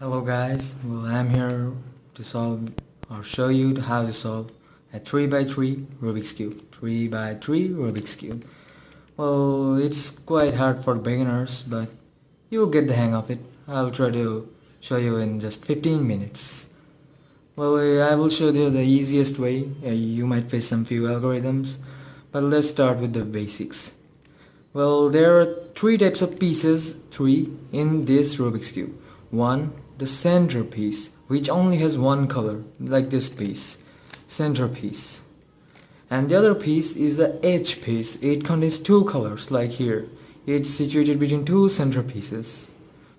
Hello guys, well I'm here to solve or show you how to solve a 3x3 Rubik's Cube. 3x3 Rubik's Cube. Well, it's quite hard for beginners, but you'll get the hang of it. I'll try to show you in just 15 minutes. Well, I will show you the easiest way. You might face some few algorithms, but let's start with the basics. Well, there are three types of pieces, in this Rubik's Cube. One, the centerpiece, which only has one color, like this piece, centerpiece. And the other piece is the edge piece. It contains two colors, like here. It's situated between two centerpieces.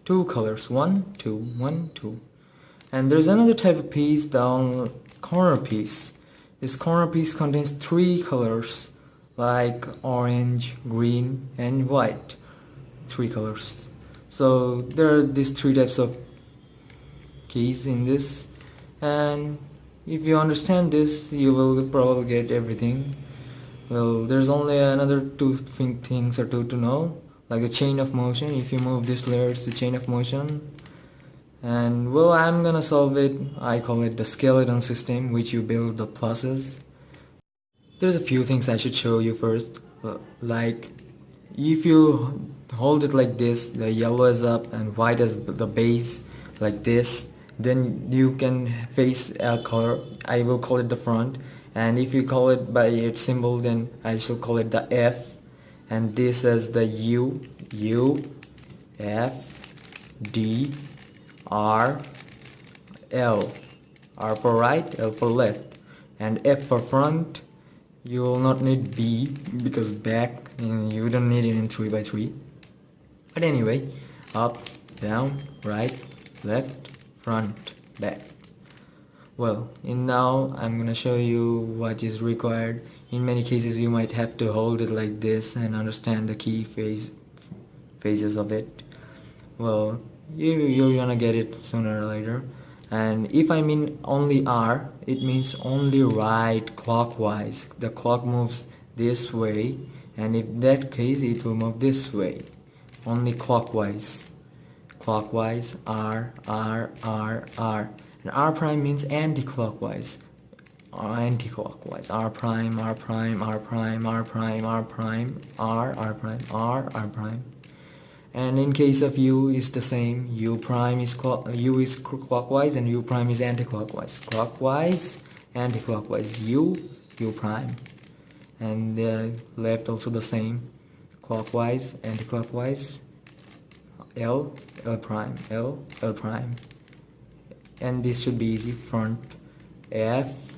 Two colors, 1, 2, 1, 2. And there's another type of piece, the corner piece. This corner piece contains three colors, like orange, green and white. Three colors. So there are these three types of keys in this, and if you understand this you will probably get everything. Well, there's only another two things or two to know, like the chain of motion. If you move this layer, it's the chain of motion. And well, I'm gonna solve it. I call it the skeleton system, which you build the pluses. There's a few things I should show you first. Like, if you hold it like this, the yellow is up and white is the base, like this, then you can face a color. I will call it the front, and if you call it by its symbol, then I shall call it the F, and this as the U, F, D, R, L. R for right, L for left, and F for front. You will not need B because back, and you don't need it in 3x3. But anyway, up, down, right, left, front, back. Well, now I'm gonna show you what is required. In many cases you might have to hold it like this and understand the key phases of it. Well, you're gonna get it sooner or later. And if I mean only R, it means only right clockwise. The clock moves this way, and in that case it will move this way. Only clockwise. Clockwise, R, R, R, R. And R prime means anti-clockwise. Anti-clockwise. R prime, R prime, R prime, R prime, R prime, R, R prime, R, R prime. And in case of U is the same. U prime is U is clockwise and U prime is anti-clockwise. Clockwise, anti-clockwise. U prime. And left also the same. Clockwise, anti-clockwise. L prime, L prime. And this should be easy. Front, F,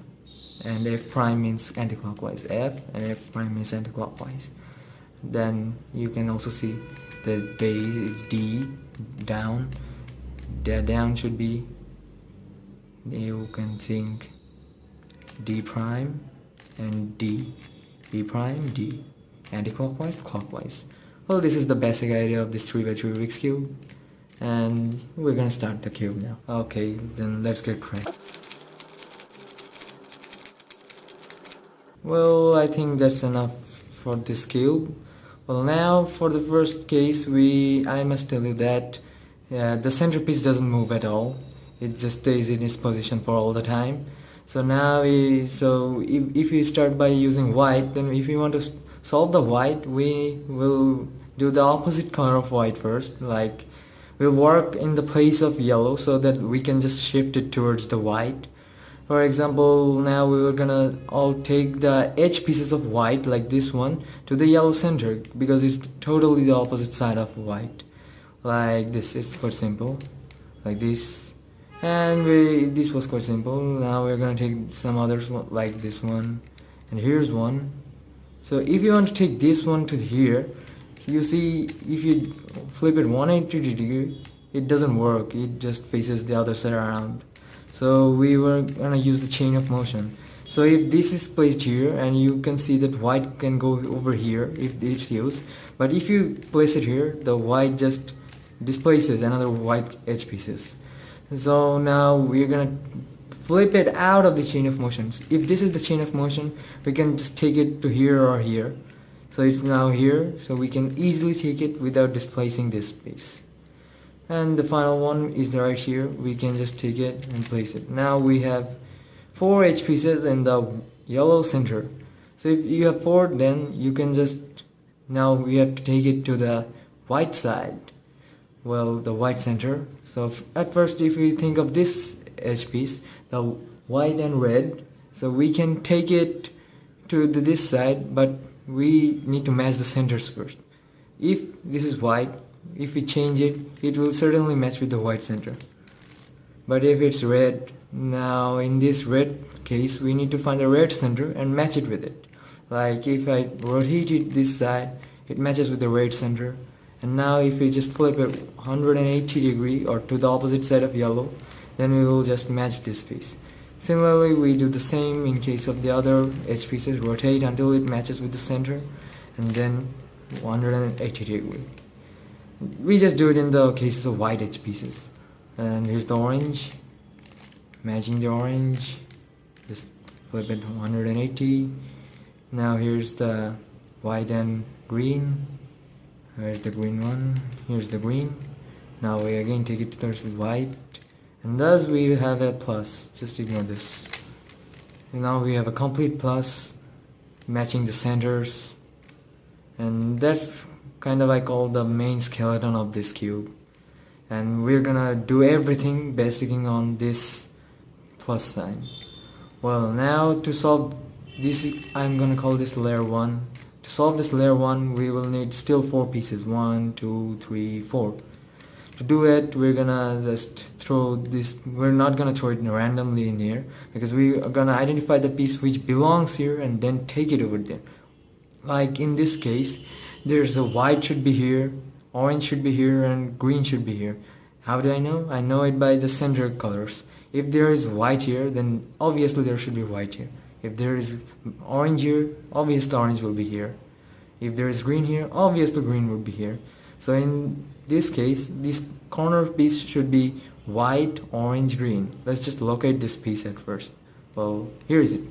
and F prime means anti-clockwise. F and F prime means anti-clockwise. Then you can also see the base is D, down. The down should be, you can think, D prime and D. D prime, D. Anti-clockwise, clockwise. Well, this is the basic idea of this 3x3 Rubik's Cube. And we're gonna start the cube now. Okay, then let's get cracking. Well, I think that's enough for this cube. Well, now for the first case, I must tell you that the centerpiece doesn't move at all. It just stays in its position for all the time. So now if you start by using white, then if you want to solve the white, we will do the opposite color of white first. Like, we'll work in the place of yellow so that we can just shift it towards the white. For example, now we were gonna all take the edge pieces of white, like this one, to the yellow center, because it's totally the opposite side of white. Like this. It's quite simple, like this. And this was quite simple. Now we're gonna take some others, like this one, and here's one. So if you want to take this one to here, you see, if you flip it 180 degrees, it doesn't work. It just faces the other side around. So we were gonna use the chain of motion. So if this is placed here, and you can see that white can go over here if it's used, but if you place it here, the white just displaces another white edge pieces. So now we're gonna flip it out of the chain of motion. If this is the chain of motion, we can just take it to here or here. So it's now here, so we can easily take it without displacing this space. and the final one is right here. We can just take it and place it. Now we have 4 edge pieces in the yellow center. So if you have 4, then you can just, now we have to take it to the white side, well, the white center. So at first, if we think of this edge piece, the white and red, so we can take it to this side, but we need to match the centers first. If this is white, if we change it, it will certainly match with the white center. But if it's red, now in this red case, we need to find a red center and match it with it. Like if I rotate it this side, it matches with the red center. And now if we just flip it 180 degree or to the opposite side of yellow, then we will just match this piece. Similarly, we do the same in case of the other edge pieces. Rotate until it matches with the center, and then 180 degree. We just do it in the cases of white edge pieces. And here's the orange, matching the orange, just flip it 180. Now here's the white and green. Here's the green one, here's the green. Now we again take it towards the white, and thus we have a plus. Just ignore this. And now we have a complete plus, matching the centers, and that's kind of I call the main skeleton of this cube. And we're gonna do everything basing on this plus sign. Well, now to solve this, I'm gonna call this layer 1. To solve this layer 1, we will need still 4 pieces. 1, 2, 3, 4. To do it, we're gonna just throw this. We're not gonna throw it randomly in here, because we are gonna identify the piece which belongs here and then take it over there. Like in this case, there's a white should be here, orange should be here, and green should be here. How do I know? I know it by the center colors. If there is white here, then obviously there should be white here. If there is orange here, obviously orange will be here. If there is green here, obviously green will be here. So in this case, this corner piece should be white, orange, green. Let's just locate this piece at first. Well, here is it.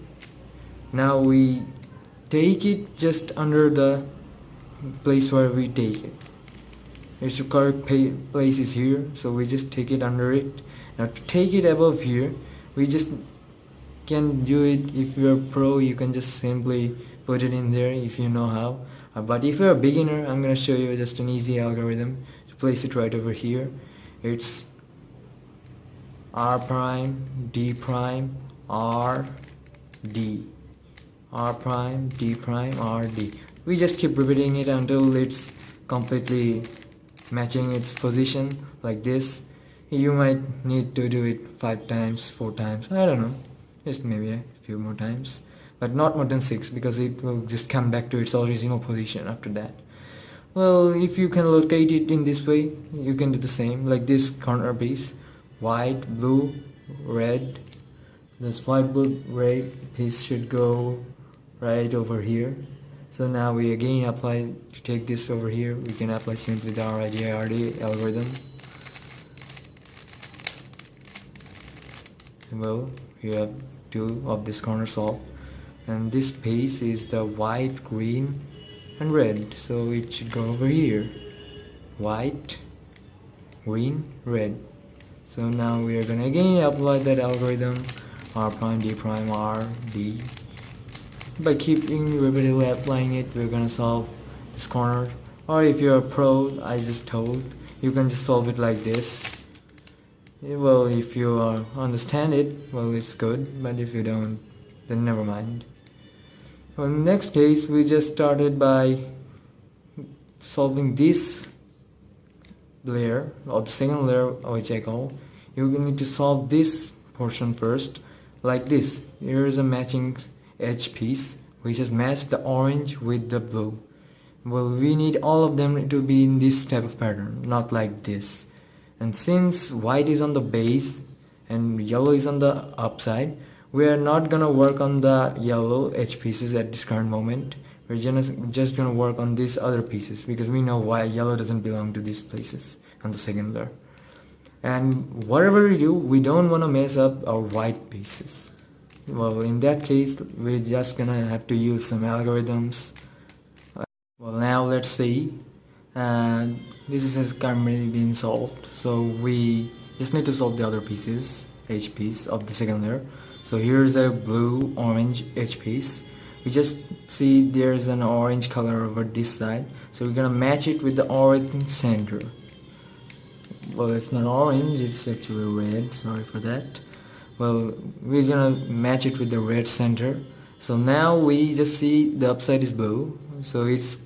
Now we take it just under the place where we take it. Its correct place is here, so we just take it under it. Now to take it above here, we just can do it. If you're a pro, you can just simply put it in there if you know how. But if you're a beginner, I'm going to show you just an easy algorithm to place it right over here. It's R prime, D prime, R, D. R prime, D prime, R, D. We just keep repeating it until it's completely matching its position like this. You might need to do it 5 times, 4 times, I don't know, just maybe a few more times, but not more than 6, because it will just come back to its original position after that. Well, if you can locate it in this way, you can do the same, like this corner piece, white, blue, red. This white, blue, red piece should go right over here. So now we again apply, to take this over here, we can apply simply the RIDIRD algorithm. Well, we have 2 of this corner solved, and this piece is the white, green, and red, so it should go over here. White, green, red. So now we are gonna again apply that algorithm, R prime, D prime, R, D. By keeping repeatedly applying it, we're gonna solve this corner. Or if you're a pro, I just told, you can just solve it like this. Well, if you understand it, well, it's good, but if you don't, then never mind. Well, in the next case, we just started by solving this layer, or the second layer, which I call. You need to solve this portion first, like this. Here is a matching edge piece, which has matched the orange with the blue. Well, we need all of them to be in this type of pattern, not like this. And since white is on the base and yellow is on the upside, we are not gonna work on the yellow edge pieces at this current moment. We're just gonna work on these other pieces, because we know why yellow doesn't belong to these places on the second layer. And whatever we do, we don't want to mess up our white pieces. Well, in that case, we're just gonna have to use some algorithms. Well, now let's see. and this is currently being solved, so we just need to solve the other pieces, edge piece of the second layer. So here's a blue orange edge piece. We just see there's an orange color over this side, so we're gonna match it with the orange center. Well, it's not orange, it's actually red, sorry for that. Well, we're gonna match it with the red center. So now we just see the upside is blue, so it's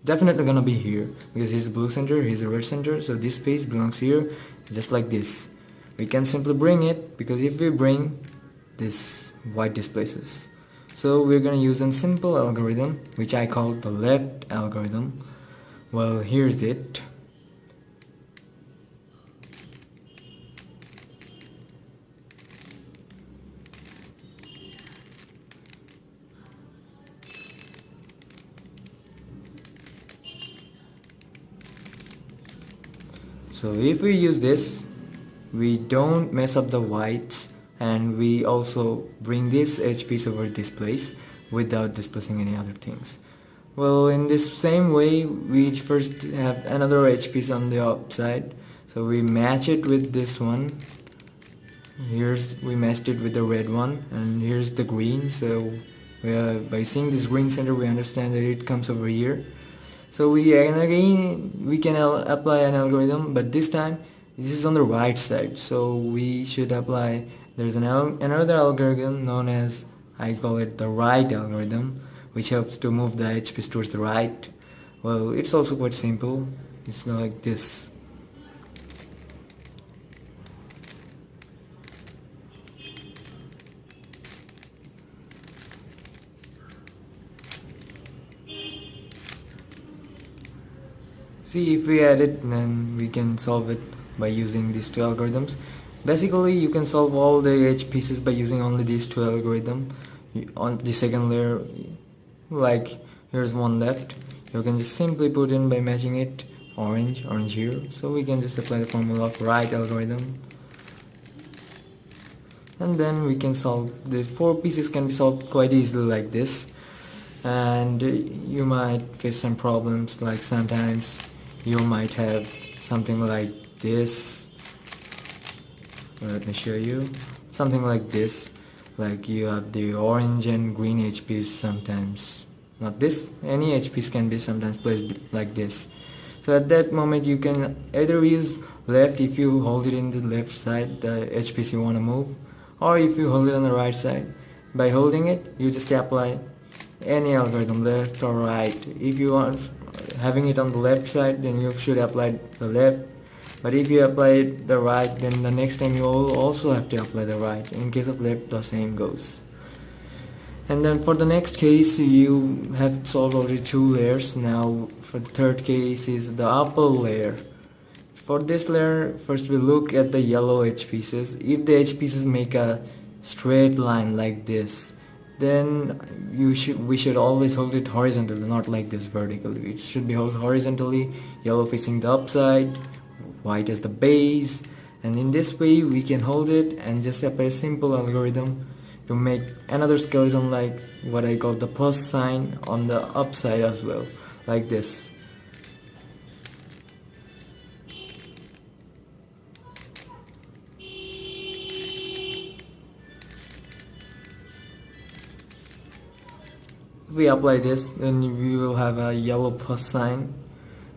definitely gonna be here because here's the blue center, here's the red center, so this piece belongs here, just like this. We can simply bring it, because if we bring, this white displaces. So we're gonna use a simple algorithm which I call the left algorithm. Well, here's it. So if we use this, we don't mess up the whites, and we also bring this edge piece over this place without displacing any other things. Well, in this same way, we first have another edge piece on the upside, so we match it with this one. We matched it with the red one, and here's the green, so by seeing this green center we understand that it comes over here. So we can apply an algorithm, but this time this is on the right side, so we should apply, there's another algorithm known as, I call it the right algorithm, which helps to move the edge piece towards the right. Well, it's also quite simple, it's like this. See, if we add it, then we can solve it by using these two algorithms. Basically, you can solve all the edge pieces by using only these two algorithms. On the second layer, like here's one left, you can just simply put in by matching it orange here. So we can just apply the formula of right algorithm, and then we can solve the four pieces can be solved quite easily like this. And you might face some problems, like sometimes you might have something like this. Let me show you something like this, like you have the orange and green edge piece sometimes, not this, any edge piece can be sometimes placed like this. So at that moment you can either use left if you hold it in the left side, the edge piece you want to move, or if you hold it on the right side. By holding it, you just apply any algorithm, left or right. If you want having it on the left side, then you should apply the left, but if you apply it the right, then the next time you will also have to apply the right. In case of left, the same goes. And then for the next case, you have solved already two layers. Now for the third case is the upper layer. For this layer, first we look at the yellow edge pieces. If the edge pieces make a straight line like this, then we should always hold it horizontally, not like this vertically. It should be held horizontally, yellow facing the upside, white as the base, and in this way we can hold it and just apply a simple algorithm to make another skeleton like what I call the plus sign on the upside as well, like this. If we apply this, then we will have a yellow plus sign,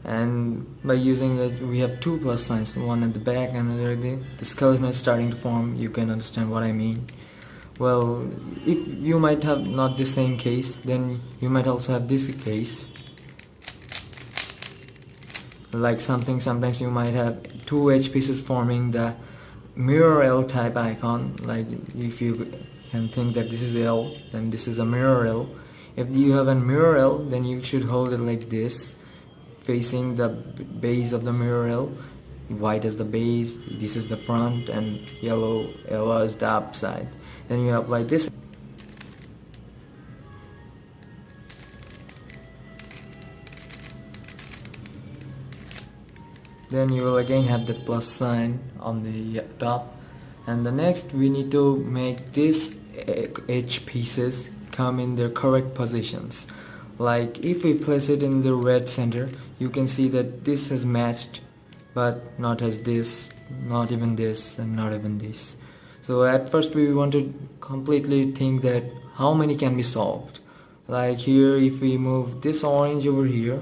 and by using that we have two plus signs, one at the back and another at the skeleton is starting to form. You can understand what I mean. Well, if you might have not the same case, then you might also have this case, like sometimes you might have two edge pieces forming the mirror L type icon. Like if you can think that this is L, then this is a mirror L. If you have a mirror L, then you should hold it like this, facing the base of the mirror L. White as the base, this is the front, and yellow L is the upside. Then you apply this. Then you will again have the plus sign on the top. And the next we need to make these edge pieces come in their correct positions. Like if we place it in the red center, you can see that this has matched, but not as this, not even this, and not even this. So at first we want to completely think that how many can be solved. Like here, if we move this orange over here,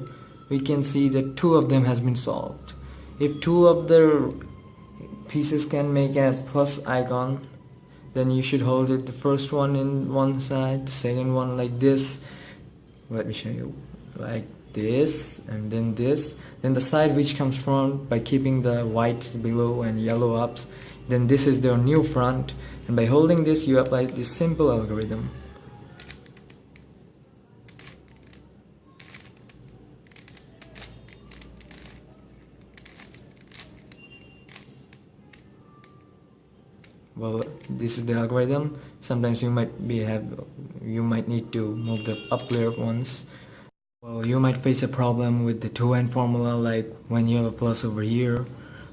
we can see that 2 of them has been solved. If 2 of the pieces can make a plus icon, then you should hold it, the first one in one side, the second one like this. Let me show you, like this, and then this, then the side which comes front, by keeping the whites below and yellow ups, then this is their new front, and by holding this you apply this simple algorithm. Well, this is the algorithm. Sometimes you might need to move the up layer once. Well, you might face a problem with the 2n formula, like when you have a plus over here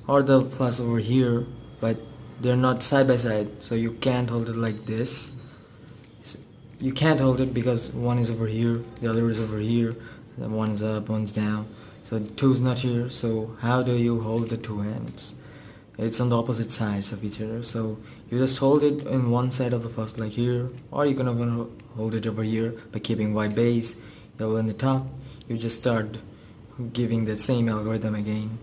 or the plus over here, but they're not side by side, so you can't hold it like this. You can't hold it because one is over here, the other is over here, then one's up, one's down, so 2 is not here. So how do you hold the 2 ends? It's on the opposite sides of each other, so you just hold it in one side of the plus, like here, or you can even hold it over here by keeping white base, yellow in the top. You just start giving the same algorithm again.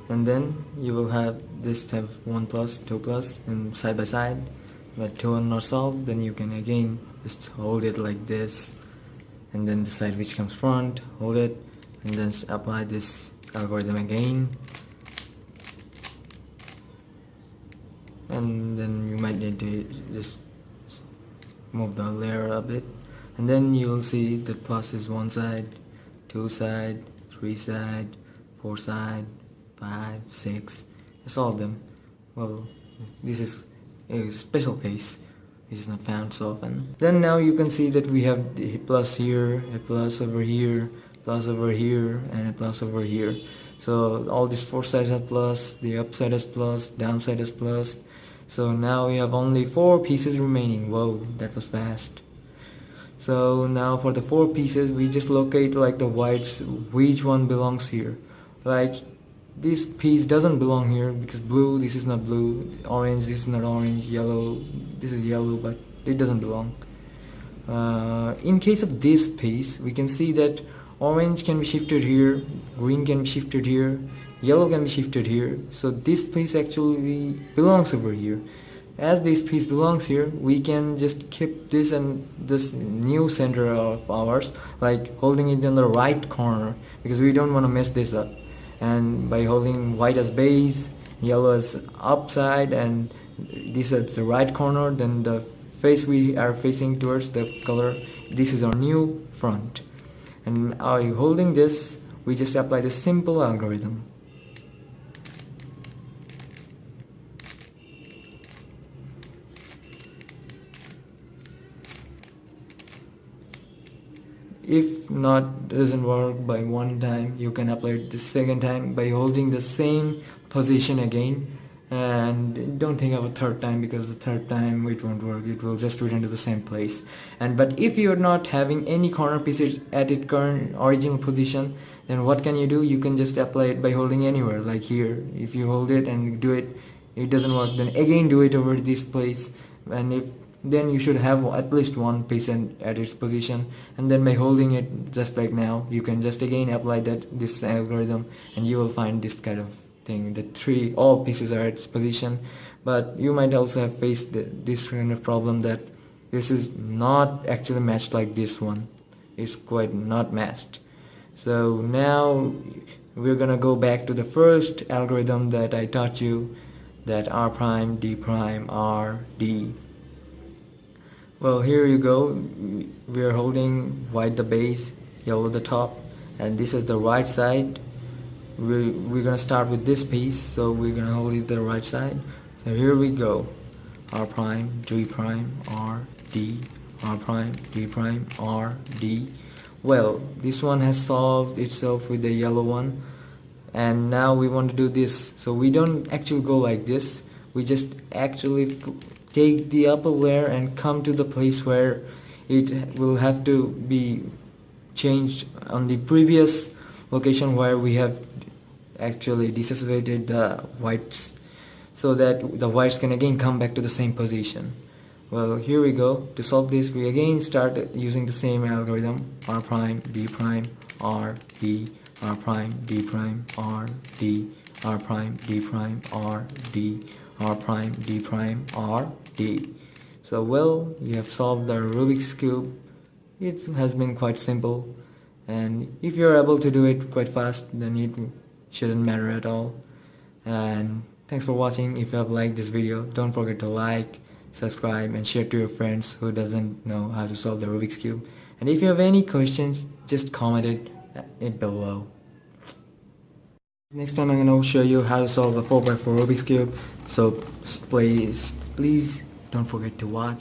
And then you will have this type of 1 plus, 2 plus, and side by side. But 2 are not solved, then you can again just hold it like this, and then the side which comes front, hold it, and then apply this algorithm again. And then you might need to just move the layer a bit, and then you will see the plus is 1 side, 2 side, 3 side, 4 side, 5, 6, just all of them. Well, this is a special case. This is not found so often. Then now you can see that we have the plus here, a plus over here, plus over here, and a plus over here. So all these 4 sides have plus, the upside is plus, downside is plus. So now we have only 4 pieces remaining. Whoa, that was fast. So now for the 4 pieces, we just locate like the whites, which one belongs here. Like this piece doesn't belong here because blue, this is not blue, orange, this is not orange, yellow, this is yellow, but it doesn't belong. In case of this piece, we can see that orange can be shifted here, green can be shifted here, yellow can be shifted here. So this piece actually belongs over here. As this piece belongs here, we can just keep this and this new center of ours, like holding it in the right corner, because we don't want to mess this up. And by holding white as base, yellow as upside, and this at the right corner, then the face we are facing towards the color, this is our new front. And by holding this, we just apply the simple algorithm. If not doesn't work by one time, you can apply it the second time by holding the same position again, and don't think of a third time, because the third time it won't work, it will just return to the same place. But if you're not having any corner pieces at its current original position, then what can you do? You can just apply it by holding anywhere, like here. If you hold it and do it, it doesn't work, then again do it over this place, and if then you should have at least one piece at its position. And then by holding it just like now, you can just again apply this algorithm, and you will find this kind of thing, that all pieces are at its position. But you might also have faced this kind of problem, that this is not actually matched like this one. It's quite not matched. So now we're gonna go back to the first algorithm that I taught you, that R prime, D prime, R, D. Well, here you go. We are holding white the base, yellow the top, and this is the right side. We're gonna start with this piece, so we're gonna hold it the right side. So here we go. R prime, D prime, R, D, R prime, D prime, R, D. Well, this one has solved itself with the yellow one, and now we want to do this. So we don't actually go like this. we just actually take the upper layer and come to the place where it will have to be changed on the previous location where we have actually disassociated the whites, so that the whites can again come back to the same position. Well, here we go. To solve this, we again start using the same algorithm: R prime, D prime, R, D, R prime, D prime, R, D, R prime, D prime, R, D, R prime, D prime, R, D. So well, you have solved the Rubik's Cube. It has been quite simple, and if you're able to do it quite fast, then it shouldn't matter at all. And thanks for watching. If you have liked this video, don't forget to like, subscribe, and share to your friends who doesn't know how to solve the Rubik's Cube. And if you have any questions, just comment it below. Next time I'm going to show you how to solve a 4x4 Rubik's Cube, so please don't forget to watch.